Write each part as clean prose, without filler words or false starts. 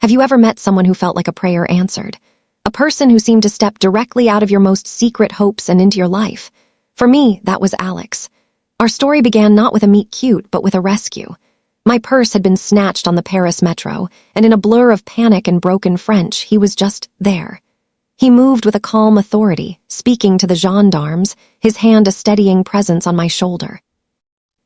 Have you ever met someone who felt like a prayer answered? A person who seemed to step directly out of your most secret hopes and into your life? For me, that was Alex. Our story began not with a meet cute, but with a rescue. My purse had been snatched on the Paris metro, and in a blur of panic and broken French, he was just there. He moved with a calm authority, speaking to the gendarmes, his hand a steadying presence on my shoulder.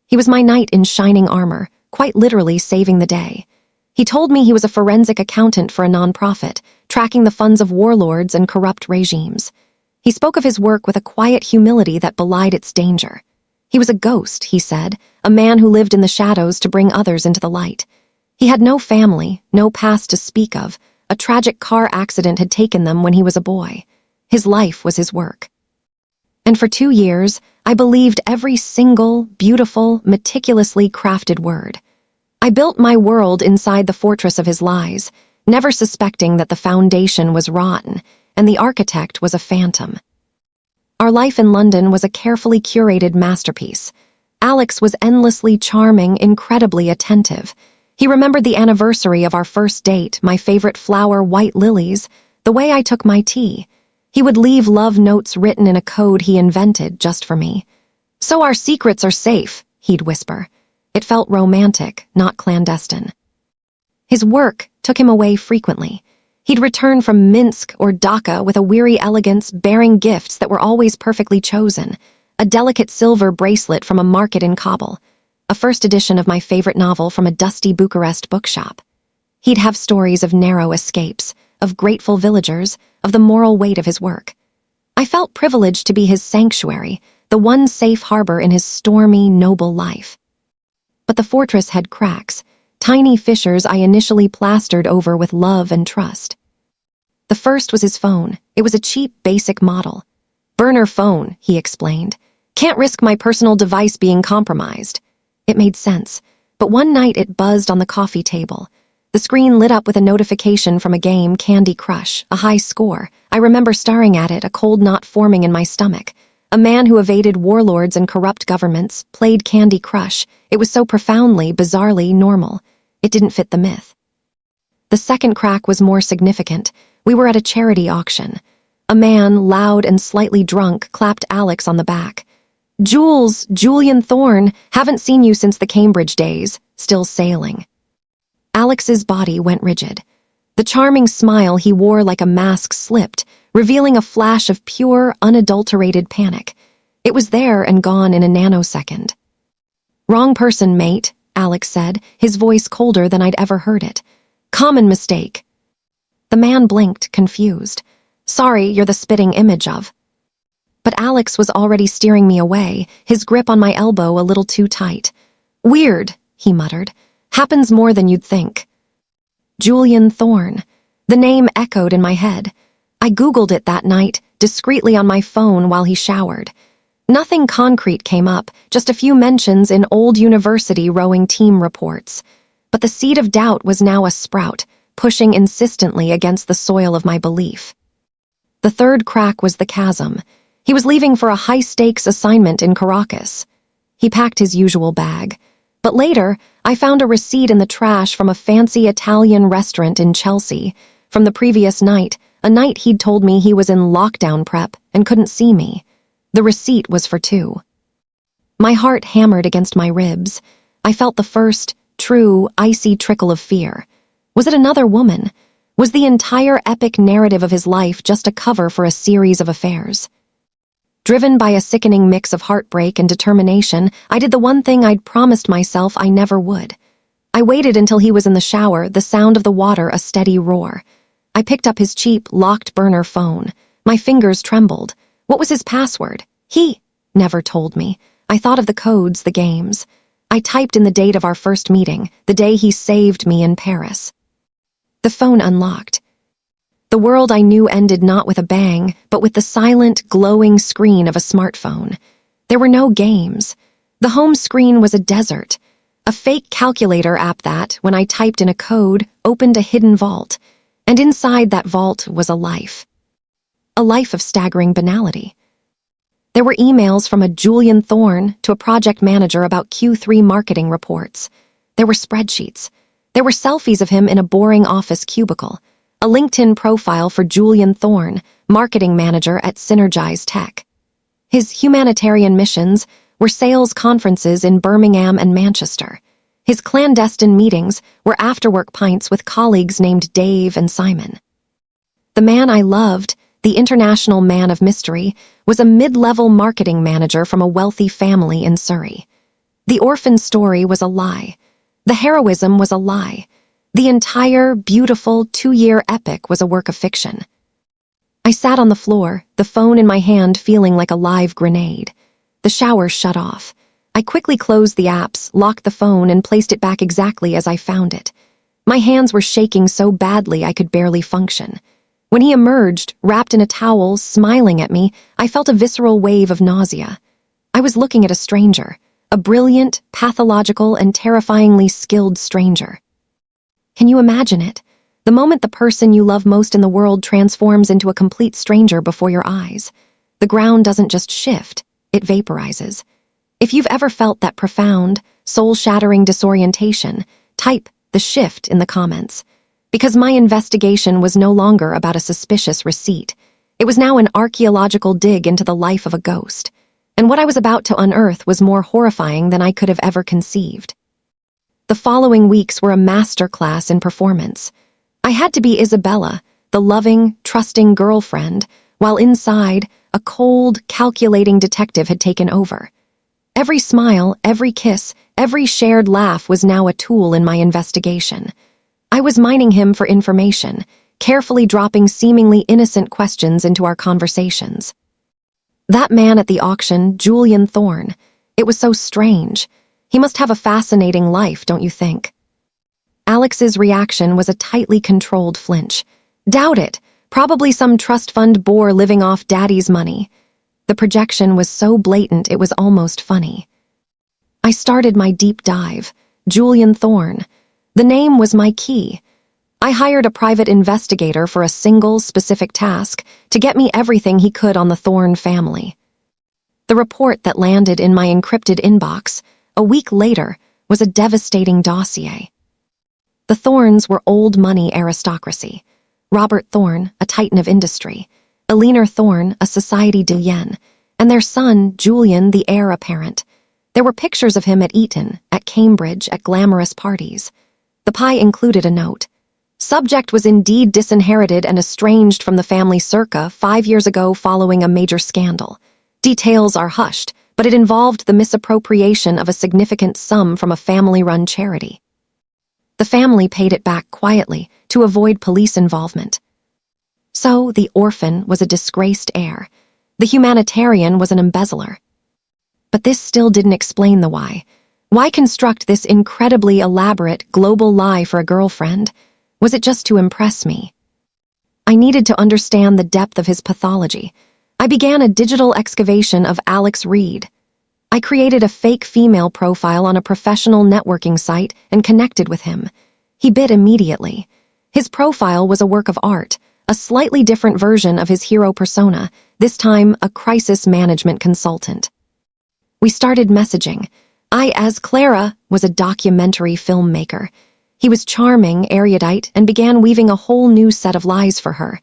He was my knight in shining armor, quite literally saving the day. He told me he was a forensic accountant for a nonprofit, tracking the funds of warlords and corrupt regimes. He spoke of his work with a quiet humility that belied its danger. He was a ghost, he said, a man who lived in the shadows to bring others into the light. He had no family, no past to speak of. A tragic car accident had taken them when he was a boy. His life was his work. And for 2 years, I believed every single, beautiful, meticulously crafted word. I built my world inside the fortress of his lies, never suspecting that the foundation was rotten and the architect was a phantom. Our life in London was a carefully curated masterpiece. Alex was endlessly charming, incredibly attentive. He remembered the anniversary of our first date, my favorite flower, white lilies, the way I took my tea. He would leave love notes written in a code he invented just for me. "So our secrets are safe," he'd whisper. It felt romantic, not clandestine. His work took him away frequently. He'd return from Minsk or Dhaka with a weary elegance bearing gifts that were always perfectly chosen, a delicate silver bracelet from a market in Kabul, a first edition of my favorite novel from a dusty Bucharest bookshop. He'd have stories of narrow escapes, of grateful villagers, of the moral weight of his work. I felt privileged to be his sanctuary, the one safe harbor in his stormy, noble life. But the fortress had cracks, tiny fissures I initially plastered over with love and trust. The first was his phone. It was a cheap, basic model. "Burner phone," he explained. "Can't risk my personal device being compromised." It made sense, but one night it buzzed on the coffee table. The screen lit up with a notification from a game, Candy Crush, a high score. I remember staring at it, a cold knot forming in my stomach. A man who evaded warlords and corrupt governments played Candy Crush. It was so profoundly, bizarrely normal. It didn't fit the myth. The second crack was more significant. We were at a charity auction. A man, loud and slightly drunk, clapped Alex on the back. Julian Thorne, haven't seen you since the Cambridge days, still sailing." Alex's body went rigid. The charming smile he wore like a mask slipped, revealing a flash of pure, unadulterated panic. It was there and gone in a nanosecond. "Wrong person, mate," Alex said, his voice colder than I'd ever heard it. "Common mistake." The man blinked, confused. "Sorry, you're the spitting image of." But Alex was already steering me away, his grip on my elbow a little too tight. "Weird," he muttered. "Happens more than you'd think." Julian Thorne. The name echoed in my head. I Googled it that night, discreetly on my phone while he showered. Nothing concrete came up, just a few mentions in old university rowing team reports. But the seed of doubt was now a sprout, pushing insistently against the soil of my belief. The third crack was the chasm. He was leaving for a high-stakes assignment in Caracas. He packed his usual bag. But later, I found a receipt in the trash from a fancy Italian restaurant in Chelsea. From the previous night, a night he'd told me he was in lockdown prep and couldn't see me. The receipt was for 2. My heart hammered against my ribs. I felt the first, true, icy trickle of fear. Was it another woman? Was the entire epic narrative of his life just a cover for a series of affairs? Driven by a sickening mix of heartbreak and determination, I did the one thing I'd promised myself I never would. I waited until he was in the shower, the sound of the water a steady roar. I picked up his cheap, locked burner phone. My fingers trembled. What was his password? He never told me. I thought of the codes, the games. I typed in the date of our first meeting, the day he saved me in Paris. The phone unlocked. The world I knew ended not with a bang, but with the silent, glowing screen of a smartphone. There were no games. The home screen was a desert. A fake calculator app that, when I typed in a code, opened a hidden vault. And inside that vault was a life. A life of staggering banality. There were emails from a Julian Thorne to a project manager about Q3 marketing reports. There were spreadsheets. There were selfies of him in a boring office cubicle, a LinkedIn profile for Julian Thorne, marketing manager at Synergize Tech. His humanitarian missions were sales conferences in Birmingham and Manchester. His clandestine meetings were after-work pints with colleagues named Dave and Simon. The man I loved, the international man of mystery, was a mid-level marketing manager from a wealthy family in Surrey. The orphan story was a lie. The heroism was a lie. The entire, beautiful, 2-year epic was a work of fiction. I sat on the floor, the phone in my hand feeling like a live grenade. The shower shut off. I quickly closed the apps, locked the phone, and placed it back exactly as I found it. My hands were shaking so badly I could barely function. When he emerged, wrapped in a towel, smiling at me, I felt a visceral wave of nausea. I was looking at a stranger, a brilliant, pathological, and terrifyingly skilled stranger. Can you imagine it? The moment the person you love most in the world transforms into a complete stranger before your eyes. The ground doesn't just shift, it vaporizes. If you've ever felt that profound, soul-shattering disorientation, type the shift in the comments. Because my investigation was no longer about a suspicious receipt. It was now an archaeological dig into the life of a ghost. And what I was about to unearth was more horrifying than I could have ever conceived. The following weeks were a masterclass in performance. I had to be Isabella, the loving, trusting girlfriend, while inside, a cold, calculating detective had taken over. Every smile, every kiss, every shared laugh was now a tool in my investigation. I was mining him for information, carefully dropping seemingly innocent questions into our conversations. That man at the auction, Julian Thorne, it was so strange. He must have a fascinating life, don't you think? Alex's reaction was a tightly controlled flinch. Doubt it. Probably some trust fund bore living off daddy's money. The projection was so blatant it was almost funny. I started my deep dive. Julian Thorne. The name was my key. I hired a private investigator for a single, specific task to get me everything he could on the Thorne family. The report that landed in my encrypted inbox, a week later, was a devastating dossier. The Thornes were old money aristocracy. Robert Thorne, a titan of industry. Eleanor Thorne, a society de yen. And their son, Julian, the heir apparent. There were pictures of him at Eton, at Cambridge, at glamorous parties. The pie included a note. Subject was indeed disinherited and estranged from the family circa 5 years ago following a major scandal. Details are hushed, but it involved the misappropriation of a significant sum from a family-run charity. The family paid it back quietly to avoid police involvement. So, the orphan was a disgraced heir. The humanitarian was an embezzler. But this still didn't explain the why. Why construct this incredibly elaborate global lie for a girlfriend? Was it just to impress me? I needed to understand the depth of his pathology. I began a digital excavation of Alex Reed. I created a fake female profile on a professional networking site and connected with him. He bit immediately. His profile was a work of art, a slightly different version of his hero persona, this time a crisis management consultant. We started messaging. I, as Clara, was a documentary filmmaker. He was charming, erudite, and began weaving a whole new set of lies for her.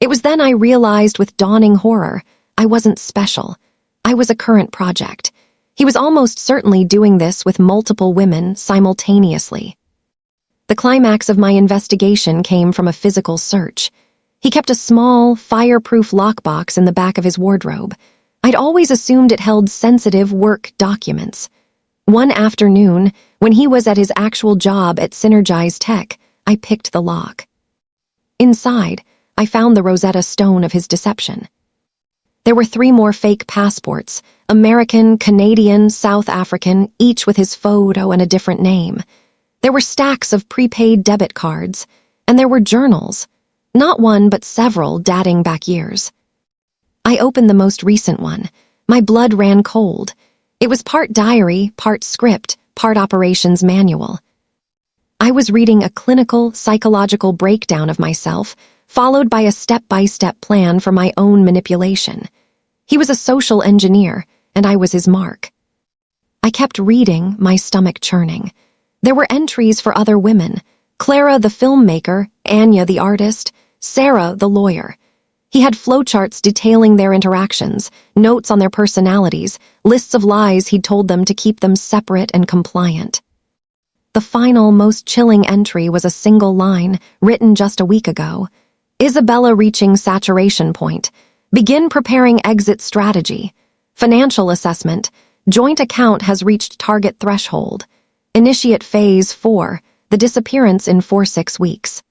It was then I realized with dawning horror, I wasn't special. I was a current project. He was almost certainly doing this with multiple women simultaneously. The climax of my investigation came from a physical search. He kept a small, fireproof lockbox in the back of his wardrobe. I'd always assumed it held sensitive work documents. One afternoon, when he was at his actual job at Synergize Tech, I picked the lock. Inside, I found the Rosetta Stone of his deception. There were 3 more fake passports, American, Canadian, South African, each with his photo and a different name. There were stacks of prepaid debit cards, and there were journals, not one but several dating back years. I opened the most recent one. My blood ran cold. It was part diary, part script, part operations manual. I was reading a clinical, psychological breakdown of myself, followed by a step-by-step plan for my own manipulation. He was a social engineer, and I was his mark. I kept reading, my stomach churning. There were entries for other women, Clara, the filmmaker, Anya, the artist, Sarah, the lawyer. He had flowcharts detailing their interactions, notes on their personalities, lists of lies he'd told them to keep them separate and compliant. The final, most chilling entry was a single line, written just a week ago. Isabella reaching saturation point. Begin preparing exit strategy. Financial assessment. Joint account has reached target threshold. Initiate phase 4. The disappearance in 4-6 weeks.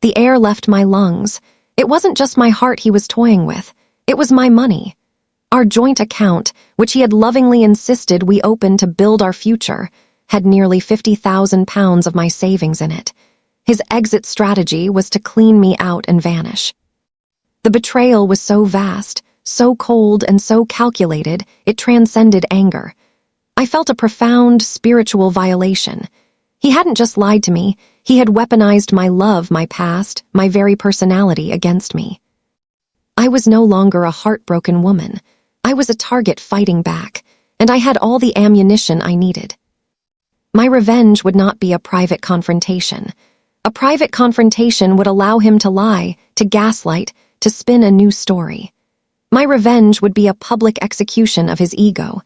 The air left my lungs. It wasn't just my heart he was toying with. It was my money. Our joint account, which he had lovingly insisted we open to build our future, had nearly £50,000 of my savings in it. His exit strategy was to clean me out and vanish. The betrayal was so vast, so cold and so calculated, it transcended anger. I felt a profound spiritual violation. He hadn't just lied to me, he had weaponized my love, my past, my very personality against me. I was no longer a heartbroken woman. I was a target fighting back, and I had all the ammunition I needed. My revenge would not be a private confrontation. A private confrontation would allow him to lie, to gaslight, to spin a new story. My revenge would be a public execution of his ego.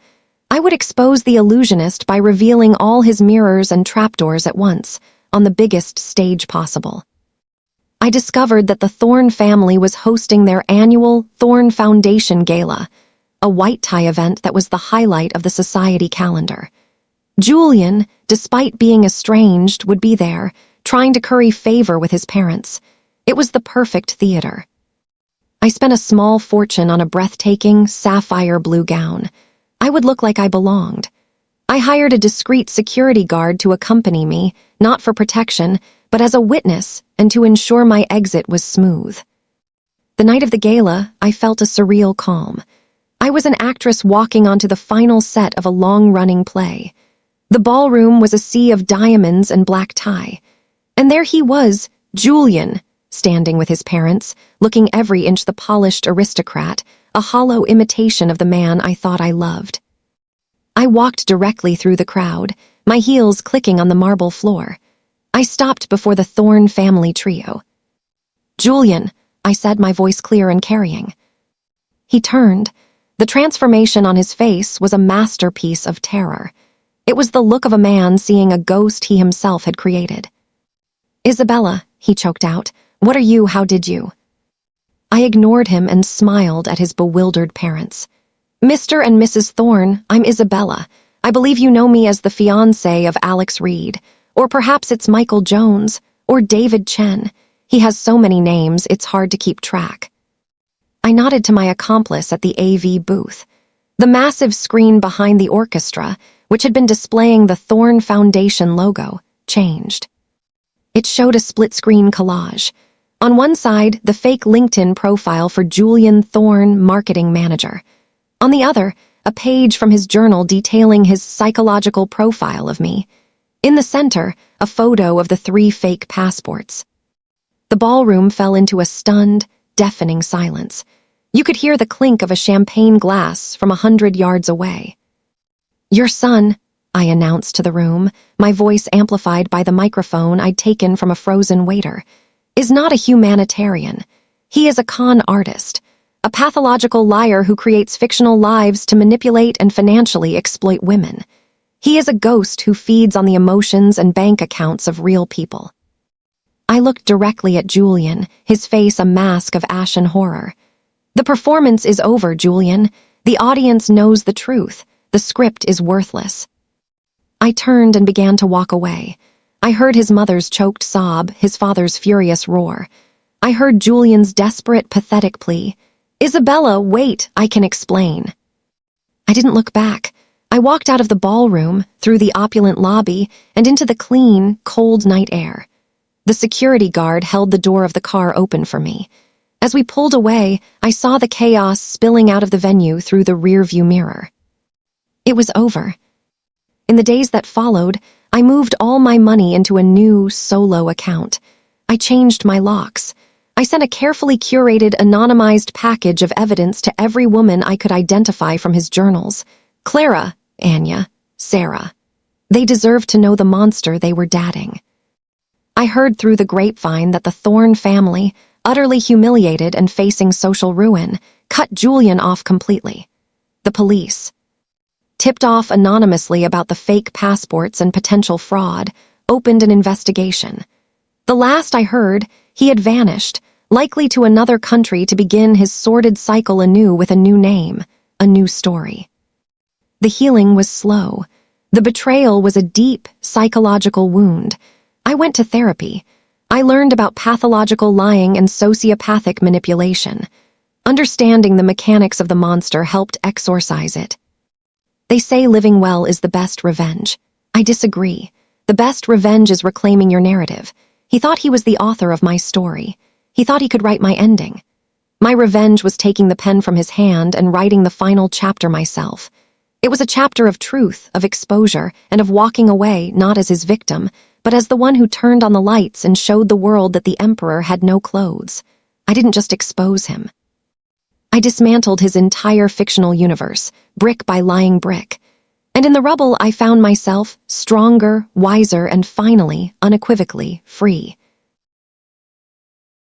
I would expose the illusionist by revealing all his mirrors and trapdoors at once, on the biggest stage possible. I discovered that the Thorne family was hosting their annual Thorne Foundation Gala, a white tie event that was the highlight of the society calendar. Julian, despite being estranged, would be there, trying to curry favor with his parents. It was the perfect theater. I spent a small fortune on a breathtaking, sapphire blue gown. I would look like I belonged. I hired a discreet security guard to accompany me, not for protection, but as a witness and to ensure my exit was smooth. The night of the gala, I felt a surreal calm. I was an actress walking onto the final set of a long-running play. The ballroom was a sea of diamonds and black tie. And there he was, Julian, standing with his parents, looking every inch the polished aristocrat, a hollow imitation of the man I thought I loved. I walked directly through the crowd, my heels clicking on the marble floor. I stopped before the Thorne family trio. "Julian," I said, my voice clear and carrying. He turned. The transformation on his face was a masterpiece of terror. It was the look of a man seeing a ghost he himself had created. "Isabella," he choked out, "what are you? How did you?" I ignored him and smiled at his bewildered parents. "Mr. and Mrs. Thorne, I'm Isabella. I believe you know me as the fiancé of Alex Reed. Or perhaps it's Michael Jones, or David Chen. He has so many names, it's hard to keep track." I nodded to my accomplice at the AV booth. The massive screen behind the orchestra, which had been displaying the Thorne Foundation logo, changed. It showed a split-screen collage. On one side, the fake LinkedIn profile for Julian Thorne, marketing manager. On the other, a page from his journal detailing his psychological profile of me. In the center, a photo of the 3 fake passports. The ballroom fell into a stunned, deafening silence. You could hear the clink of a champagne glass from 100 yards away. "Your son," I announced to the room, my voice amplified by the microphone I'd taken from a frozen waiter, "is not a humanitarian. He is a con artist, a pathological liar who creates fictional lives to manipulate and financially exploit women. He is a ghost who feeds on the emotions and bank accounts of real people." I looked directly at Julian, his face a mask of ashen horror. "The performance is over, Julian. The audience knows the truth. The script is worthless." I turned and began to walk away. I heard his mother's choked sob, his father's furious roar. I heard Julian's desperate, pathetic plea. "Isabella, wait, I can explain." I didn't look back. I walked out of the ballroom, through the opulent lobby, and into the clean, cold night air. The security guard held the door of the car open for me. As we pulled away, I saw the chaos spilling out of the venue through the rearview mirror. It was over. In the days that followed, I moved all my money into a new, solo account. I changed my locks. I sent a carefully curated, anonymized package of evidence to every woman I could identify from his journals. Clara, Anya, Sarah. They deserved to know the monster they were dating. I heard through the grapevine that the Thorne family, utterly humiliated and facing social ruin, cut Julian off completely. The police, tipped off anonymously about the fake passports and potential fraud, opened an investigation. The last I heard, he had vanished, likely to another country to begin his sordid cycle anew with a new name, a new story. The healing was slow. The betrayal was a deep, psychological wound. I went to therapy. I learned about pathological lying and sociopathic manipulation. Understanding the mechanics of the monster helped exorcise it. They say living well is the best revenge. I disagree. The best revenge is reclaiming your narrative. He thought he was the author of my story. He thought he could write my ending. My revenge was taking the pen from his hand and writing the final chapter myself. It was a chapter of truth, of exposure, and of walking away not as his victim, but as the one who turned on the lights and showed the world that the emperor had no clothes. I didn't just expose him. I dismantled his entire fictional universe, brick by lying brick. And in the rubble I found myself, stronger, wiser, and finally, unequivocally, free.